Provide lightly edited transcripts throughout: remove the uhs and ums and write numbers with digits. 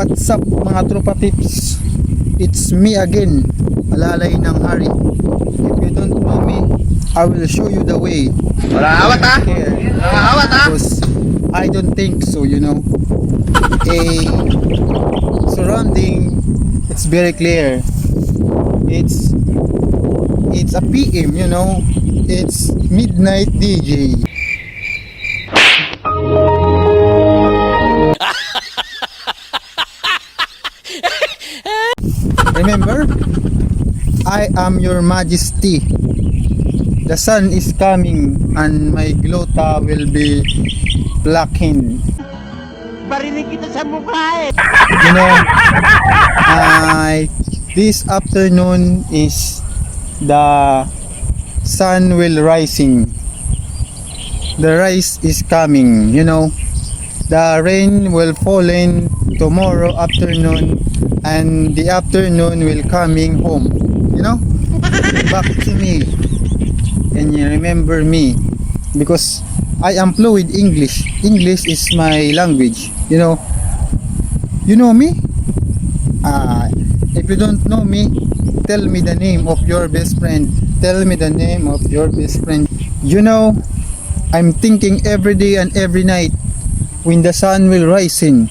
What's up mga tropa pips? It's me again, Alalay ng Hari. If you don't know me, I will show you the way. Wala awat ha? Wala awat ha? Because I don't think so, you know. Surrounding, it's very clear. It's a PM, you know. It's midnight DJ. Remember, I am your majesty. The sun is coming and my glota will be blackened. Barinig kita sa mukha eh. You know, this afternoon is the sun will rising. The rise is coming, you know. The rain will fall in tomorrow afternoon and the afternoon will coming home, you know. Back to me. Can you remember me? Because I am fluent English. English is my language, you know. You know me? If you don't know me, tell me the name of your best friend. Tell me the name of your best friend. You know, I'm thinking every day and every night when the sun will rising,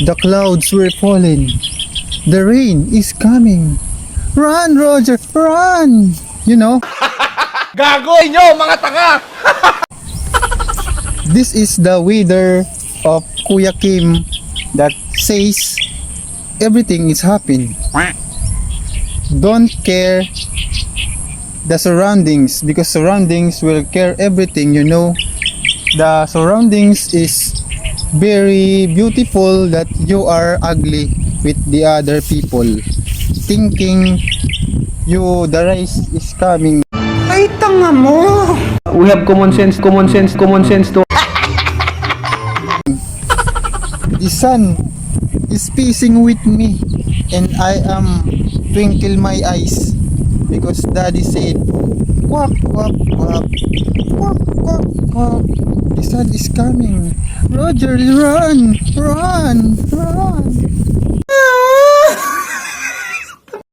the clouds will falling, the rain is coming. Run, Roger, run! You know, Gagoy nyo mga tanga! this is the weather of Kuya Kim that says everything is happening. Don't care the surroundings because surroundings will care everything, you know. The surroundings is very beautiful that you are ugly with the other people thinking the rise is coming. Ay tanga mo! We have common sense to. The sun is facing with me and I am twinkle my eyes because daddy said quack quack quack quack quack quack. The sun is coming. Roger, run, run, run.